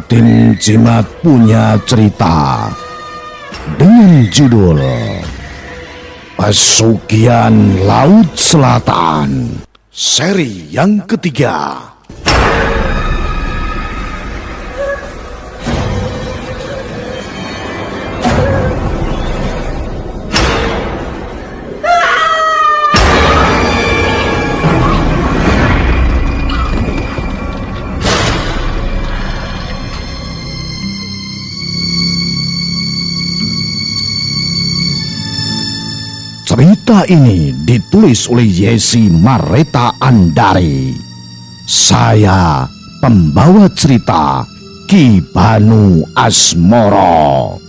Titin Jimat punya cerita dengan judul Pesugihan Laut Selatan, seri yang ketiga. Cerita ini ditulis oleh Yesi Mareta Andari. Saya pembawa cerita Ki Banu Asmoro.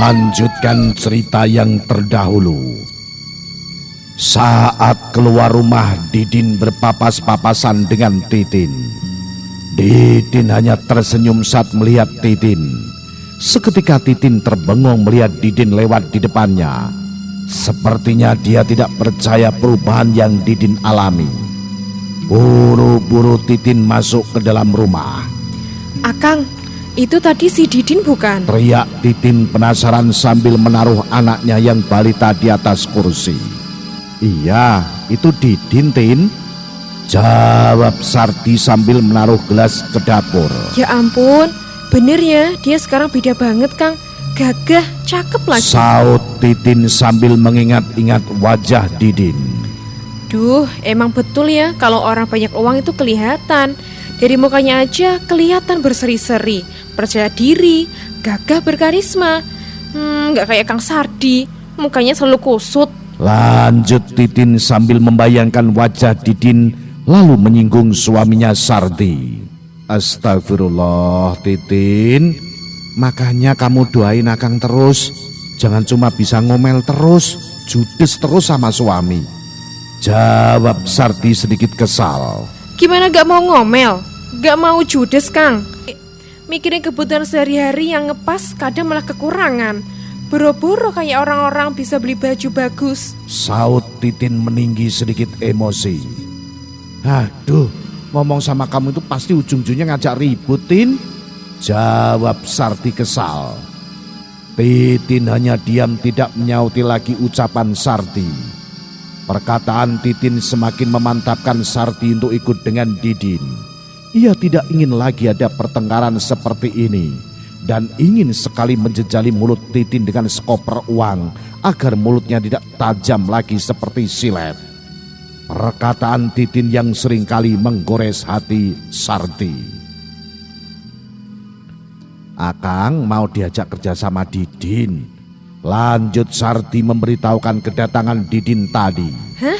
Melanjutkan cerita yang terdahulu. Saat keluar rumah, Didin berpapas-papasan dengan Titin. Didin hanya tersenyum saat melihat Titin. Seketika Titin terbengong melihat Didin lewat di depannya. Sepertinya dia tidak percaya perubahan yang Didin alami. Buru-buru Titin masuk ke dalam rumah. Akang, itu tadi si Didin bukan? Teriak Titin penasaran sambil menaruh anaknya yang balita di atas kursi. Iya, itu Didin, Tin. Jawab Sardi sambil menaruh gelas ke dapur. Ya ampun, bener ya, dia sekarang beda banget, Kang. Gagah, cakep lagi. Saut Titin sambil mengingat-ingat wajah Didin. Duh, emang betul ya kalau orang banyak uang itu kelihatan. Dari mukanya aja kelihatan berseri-seri, percaya diri, gagah, berkarisma. Gak kayak Kang Sardi, mukanya selalu kusut. Lanjut Titin sambil membayangkan wajah Didin, lalu menyinggung suaminya Sardi. Astagfirullah Titin, makanya kamu doain Akang terus. Jangan cuma bisa ngomel terus, judes terus sama suami. Jawab Sardi sedikit kesal. Gimana gak mau ngomel? Gak mau judes, Kang. Mikirin kebutuhan sehari-hari yang ngepas kadang malah kekurangan. Boro-boro kayak orang-orang bisa beli baju bagus. Saut Titin meninggi sedikit emosi. Aduh, ngomong sama kamu itu pasti ujung-ujungnya ngajak ribut, Tin. Jawab Sardi kesal. Titin hanya diam tidak menyauti lagi ucapan Sardi. Perkataan Titin semakin memantapkan Sardi untuk ikut dengan Didin. Ia tidak ingin lagi ada pertengkaran seperti ini dan ingin sekali menjejali mulut Titin dengan sekoper uang agar mulutnya tidak tajam lagi seperti silet. Perkataan Titin yang seringkali menggores hati Sardi. Akang mau diajak kerja sama Didin. Lanjut Sardi memberitahukan kedatangan Didin tadi. Hah?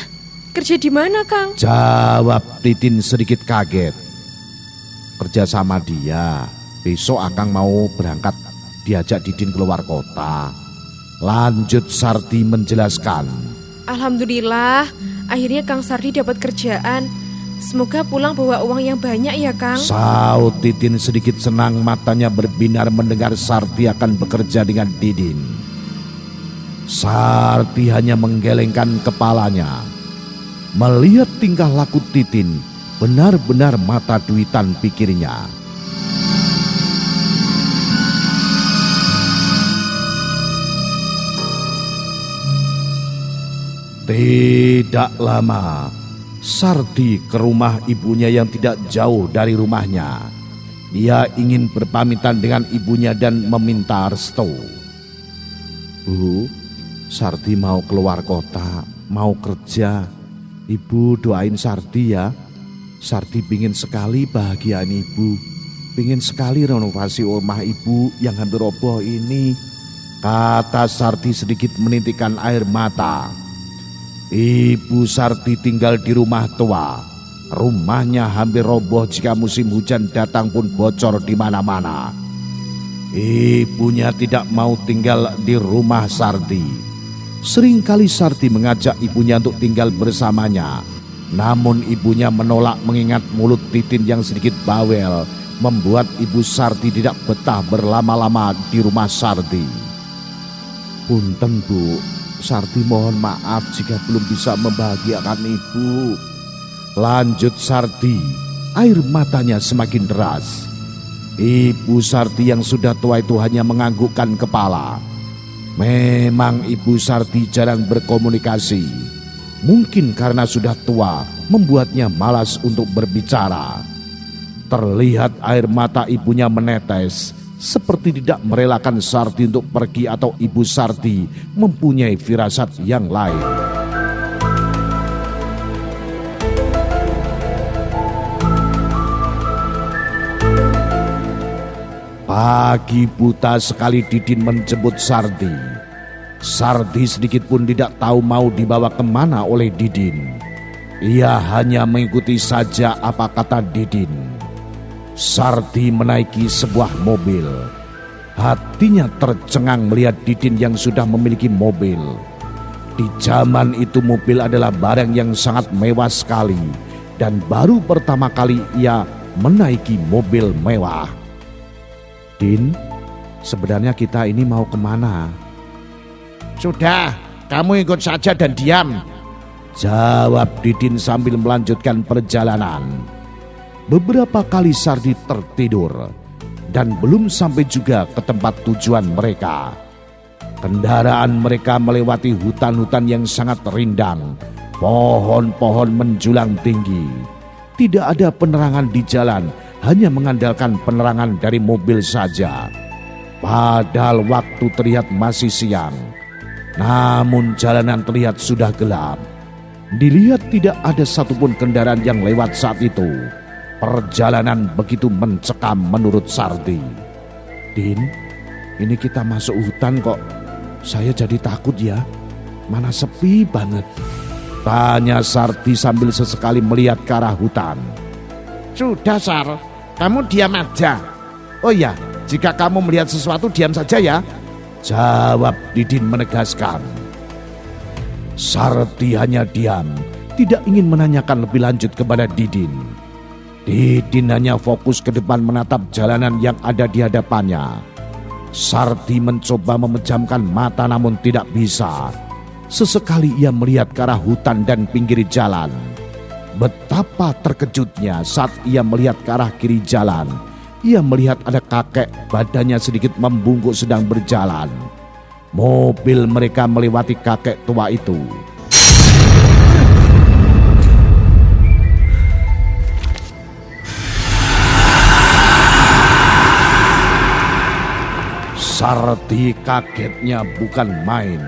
Kerja di mana, Kang? Jawab Titin sedikit kaget. Kerja sama dia. Besok Akang mau berangkat diajak Didin keluar kota. Lanjut Sardi menjelaskan. Alhamdulillah, akhirnya Kang Sardi dapat kerjaan. Semoga pulang bawa uang yang banyak ya, Kang. Saut Titin sedikit senang, matanya berbinar mendengar Sardi akan bekerja dengan Didin. Sardi hanya menggelengkan kepalanya. Melihat tingkah laku Titin, benar-benar mata duitan pikirnya. Tidak lama, Sardi ke rumah ibunya yang tidak jauh dari rumahnya. Dia ingin berpamitan dengan ibunya dan meminta restu. Bu, Sardi mau keluar kota, mau kerja. Ibu doain Sardi ya. Sardi pingin sekali bahagiaan ibu, pingin sekali renovasi rumah ibu yang hampir roboh ini. Kata Sardi sedikit menitikkan air mata. Ibu Sardi tinggal di rumah tua. Rumahnya hampir roboh jika musim hujan datang pun bocor di mana-mana. Ibunya tidak mau tinggal di rumah Sardi. Seringkali Sardi mengajak ibunya untuk tinggal bersamanya. Namun ibunya menolak mengingat mulut Titin yang sedikit bawel membuat Ibu Sarti tidak betah berlama-lama di rumah Sarti. Punten Bu, Sarti mohon maaf jika belum bisa membahagiakan Ibu. Lanjut Sarti, air matanya semakin deras. Ibu Sarti yang sudah tua itu hanya menganggukkan kepala. Memang Ibu Sarti jarang berkomunikasi. Mungkin karena sudah tua membuatnya malas untuk berbicara. Terlihat air mata ibunya menetes, seperti tidak merelakan Sarti untuk pergi atau Ibu Sarti mempunyai firasat yang lain. Pagi buta sekali Didin menjemput Sarti. Sarti sedikit pun tidak tahu mau dibawa kemana oleh Didin. Ia hanya mengikuti saja apa kata Didin. Sarti menaiki sebuah mobil. Hatinya tercengang melihat Didin yang sudah memiliki mobil. Di zaman itu mobil adalah barang yang sangat mewah sekali. Dan baru pertama kali ia menaiki mobil mewah. Din, sebenarnya kita ini mau kemana? Sudah, kamu ikut saja dan diam, jawab Didin sambil melanjutkan perjalanan. Beberapa kali Sarti tertidur dan belum sampai juga ke tempat tujuan mereka. Kendaraan mereka melewati hutan-hutan yang sangat rindang, pohon-pohon menjulang tinggi. Tidak ada penerangan di jalan, hanya mengandalkan penerangan dari mobil saja. Padahal waktu terlihat masih siang, namun jalanan terlihat sudah gelap. Dilihat tidak ada satupun kendaraan yang lewat saat itu. Perjalanan begitu mencekam menurut Sarti. Din, ini kita masuk hutan kok. Saya jadi takut ya. Mana sepi banget. Tanya Sarti sambil sesekali melihat ke arah hutan. Sudah Sar, kamu diam aja. Oh iya, jika kamu melihat sesuatu diam saja ya, jawab Didin menegaskan. Sarti hanya diam, tidak ingin menanyakan lebih lanjut kepada Didin. Didin hanya fokus ke depan menatap jalanan yang ada di hadapannya. Sarti mencoba memejamkan mata namun tidak bisa. Sesekali ia melihat ke arah hutan dan pinggir jalan. Betapa terkejutnya saat ia melihat ke arah kiri jalan. Ia melihat ada kakek badannya sedikit membungkuk sedang berjalan. Mobil mereka melewati kakek tua itu. Sarti kagetnya bukan main.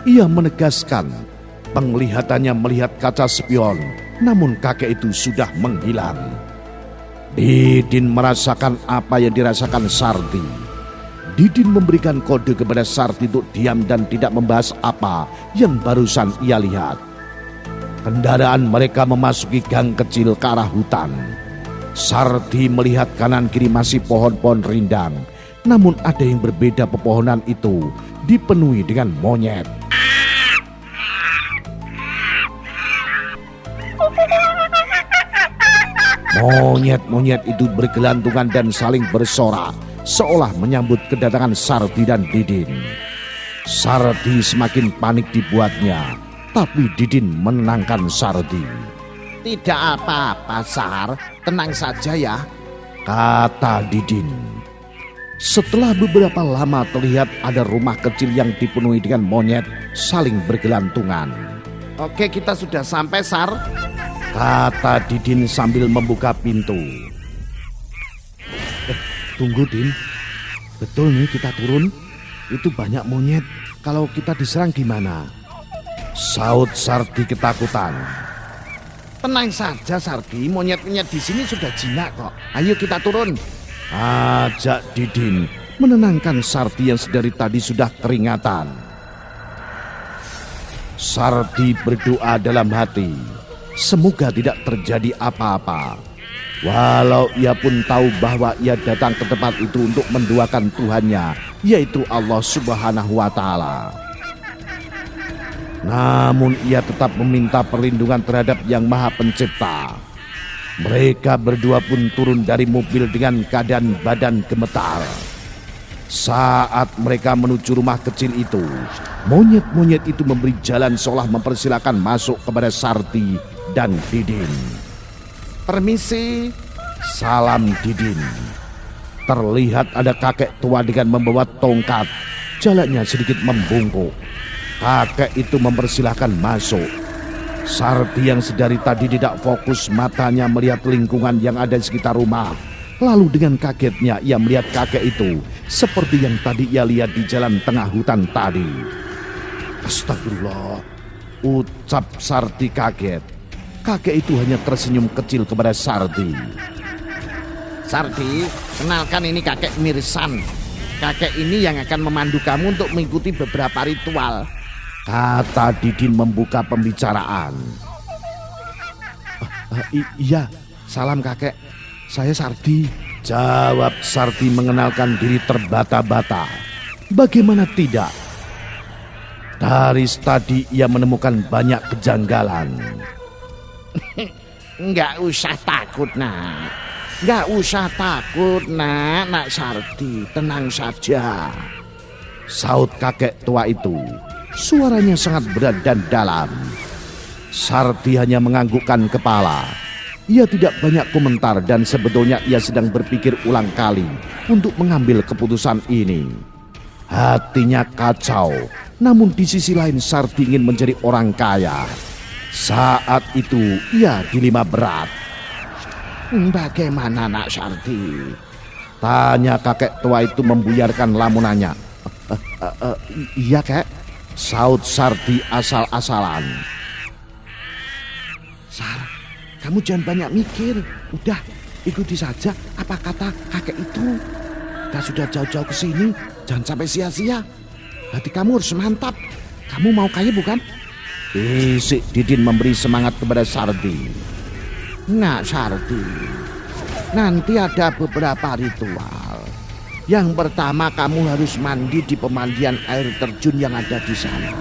Ia menegaskan penglihatannya melihat kaca spion, namun kakek itu sudah menghilang. Didin merasakan apa yang dirasakan Sarti. Didin memberikan kode kepada Sarti untuk diam dan tidak membahas apa yang barusan ia lihat. Kendaraan mereka memasuki gang kecil ke arah hutan. Sarti melihat kanan kiri masih pohon-pohon rindang, namun ada yang berbeda. Pepohonan itu dipenuhi dengan monyet. Monyet-monyet itu bergelantungan dan saling bersorak, seolah menyambut kedatangan Sarti dan Didin. Sarti semakin panik dibuatnya, tapi Didin menenangkan Sarti. Tidak apa-apa Sar, tenang saja ya, kata Didin. Setelah beberapa lama terlihat ada rumah kecil yang dipenuhi dengan monyet saling bergelantungan. Oke, kita sudah sampai Sar, kata Didin sambil membuka pintu. Tunggu Din, betul nih kita turun? Itu banyak monyet, kalau kita diserang gimana? Saut Sarti ketakutan. Tenang saja Sarti, monyet-monyet di sini sudah jinak kok. Ayo kita turun, ajak Didin menenangkan Sarti yang sedari tadi sudah keringatan. Sarti berdoa dalam hati, semoga tidak terjadi apa-apa. Walau ia pun tahu bahwa ia datang ke tempat itu untuk mendoakan Tuhannya, yaitu Allah Subhanahu wa Ta'ala. Namun ia tetap meminta perlindungan terhadap Yang Maha Pencipta. Mereka berdua pun turun dari mobil dengan keadaan badan gemetar. Saat mereka menuju rumah kecil itu, monyet-monyet itu memberi jalan seolah mempersilakan masuk kepada Sarti dan Didin. "Permisi," salam Didin. Terlihat ada kakek tua dengan membawa tongkat. Jalannya sedikit membungkuk. Kakek itu mempersilahkan masuk. Sarti yang sedari tadi tidak fokus matanya melihat lingkungan yang ada di sekitar rumah. Lalu dengan kagetnya ia melihat kakek itu seperti yang tadi ia lihat di jalan tengah hutan tadi. "Astagfirullah," ucap Sarti kaget. Kakek itu hanya tersenyum kecil kepada Sarti. "Sarti, kenalkan ini kakek Mirsan. Kakek ini yang akan memandu kamu untuk mengikuti beberapa ritual," kata Didin membuka pembicaraan. "Iya, salam kakek. Saya Sarti," jawab Sarti mengenalkan diri terbata-bata. Bagaimana tidak? Dari tadi ia menemukan banyak kejanggalan. "Nggak usah takut, nak. Nggak usah takut, nak Sarti. Tenang saja," saut kakek tua itu. Suaranya sangat berat dan dalam. Sarti hanya menganggukkan kepala. Ia tidak banyak komentar dan sebetulnya ia sedang berpikir ulang kali untuk mengambil keputusan ini. Hatinya kacau, namun di sisi lain Sarti ingin menjadi orang kaya. Saat itu ia dilema berat. "Bagaimana, nak Sarti?" tanya kakek tua itu membuyarkan lamunannya. Iya kek," saut Sarti asal-asalan. "Sar, kamu jangan banyak mikir. Udah, ikuti saja apa kata kakek itu. Kita sudah jauh-jauh ke sini, jangan sampai sia-sia. Hati kamu harus mantap. Kamu mau kaya bukan?" Bisik Didin memberi semangat kepada Sarti. "Nak Sarti, nanti ada beberapa ritual. Yang pertama, kamu harus mandi di pemandian air terjun yang ada di sana.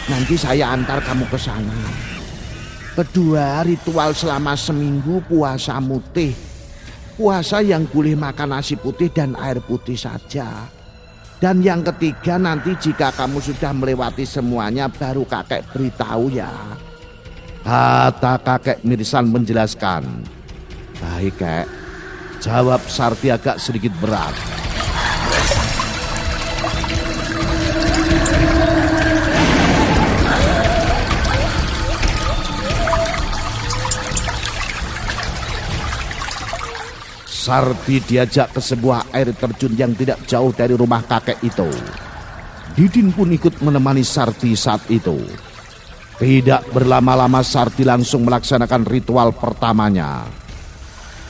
Nanti saya antar kamu ke sana. Kedua, ritual selama seminggu puasa mutih. Puasa yang boleh makan nasi putih dan air putih saja. Dan yang ketiga, nanti jika kamu sudah melewati semuanya baru kakek beritahu ya," kata kakek Mirsan menjelaskan. "Baik kek," jawab Sarti agak sedikit berat. Sarti diajak ke sebuah air terjun yang tidak jauh dari rumah kakek itu. Didin pun ikut menemani Sarti saat itu. Tidak berlama-lama Sarti langsung melaksanakan ritual pertamanya.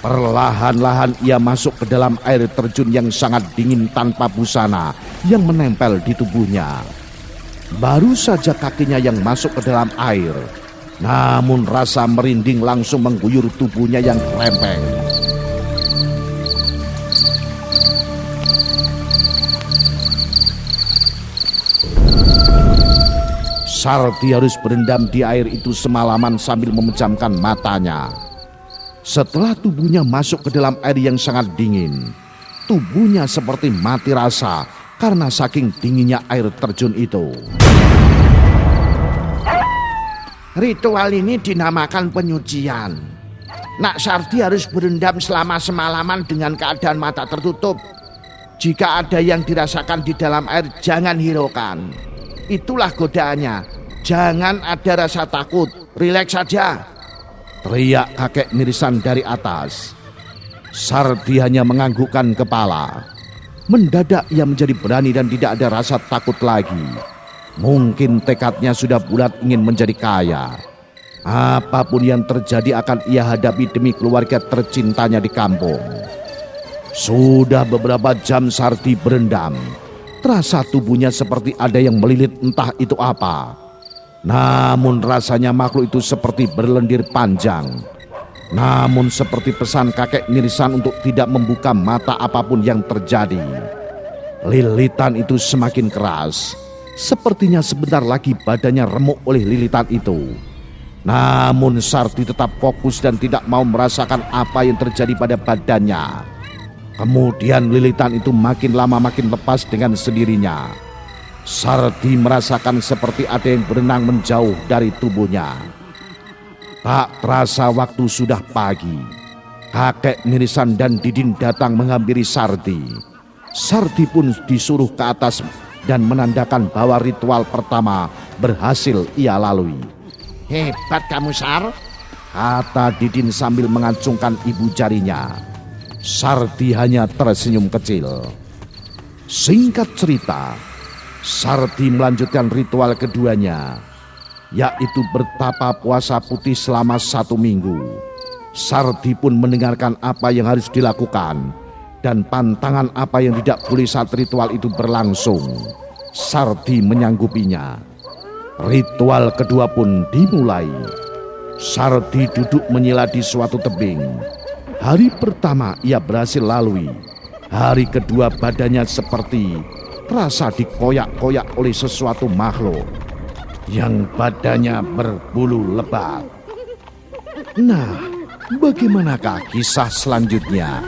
Perlahan-lahan ia masuk ke dalam air terjun yang sangat dingin tanpa busana yang menempel di tubuhnya. Baru saja kakinya yang masuk ke dalam air, namun rasa merinding langsung mengguyur tubuhnya yang rempeng. Sarti harus berendam di air itu semalaman sambil memejamkan matanya. Setelah tubuhnya masuk ke dalam air yang sangat dingin, tubuhnya seperti mati rasa karena saking dinginnya air terjun itu. Ritual ini dinamakan penyucian. Nak Sarti harus berendam selama semalaman dengan keadaan mata tertutup. Jika ada yang dirasakan di dalam air, jangan hiraukan. Itulah godaannya. Jangan ada rasa takut. Rileks saja, teriak kakek Mirsan dari atas. Sarti hanya menganggukkan kepala. Mendadak ia menjadi berani dan tidak ada rasa takut lagi. Mungkin tekadnya sudah bulat ingin menjadi kaya. Apapun yang terjadi akan ia hadapi demi keluarga tercintanya di kampung. Sudah beberapa jam Sarti berendam. Terasa tubuhnya seperti ada yang melilit, entah itu apa. Namun rasanya makhluk itu seperti berlendir panjang. Namun seperti pesan kakek Mirsan untuk tidak membuka mata apapun yang terjadi. Lilitan itu semakin keras. Sepertinya sebentar lagi badannya remuk oleh lilitan itu. Namun Sarti tetap fokus dan tidak mau merasakan apa yang terjadi pada badannya. Kemudian lilitan itu makin lama makin lepas dengan sendirinya. Sarti merasakan seperti ada yang berenang menjauh dari tubuhnya. Tak terasa waktu sudah pagi. Kakek Mirisan dan Didin datang menghampiri Sarti. Sarti pun disuruh ke atas dan menandakan bahwa ritual pertama berhasil ia lalui. Hebat kamu, Sar. Kata Didin sambil mengacungkan ibu jarinya. Sarti hanya tersenyum kecil. Singkat cerita, Sarti melanjutkan ritual keduanya, yaitu bertapa puasa putih selama 1 minggu. Sarti pun mendengarkan apa yang harus dilakukan dan pantangan apa yang tidak boleh saat ritual itu berlangsung. Sarti menyanggupinya. Ritual kedua pun dimulai. Sarti duduk menyila di suatu tebing. Hari pertama ia berhasil lalui. Hari kedua badannya seperti terasa dikoyak-koyak oleh sesuatu makhluk yang badannya berbulu lebat. Nah, bagaimanakah kisah selanjutnya?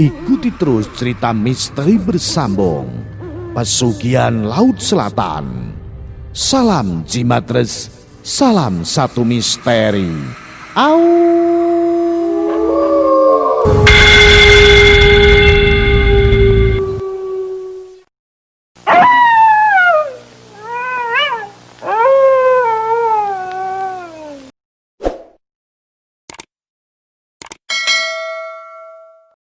Ikuti terus cerita misteri bersambung Pesugihan Laut Selatan. Salam Jimatres, salam satu misteri. Au.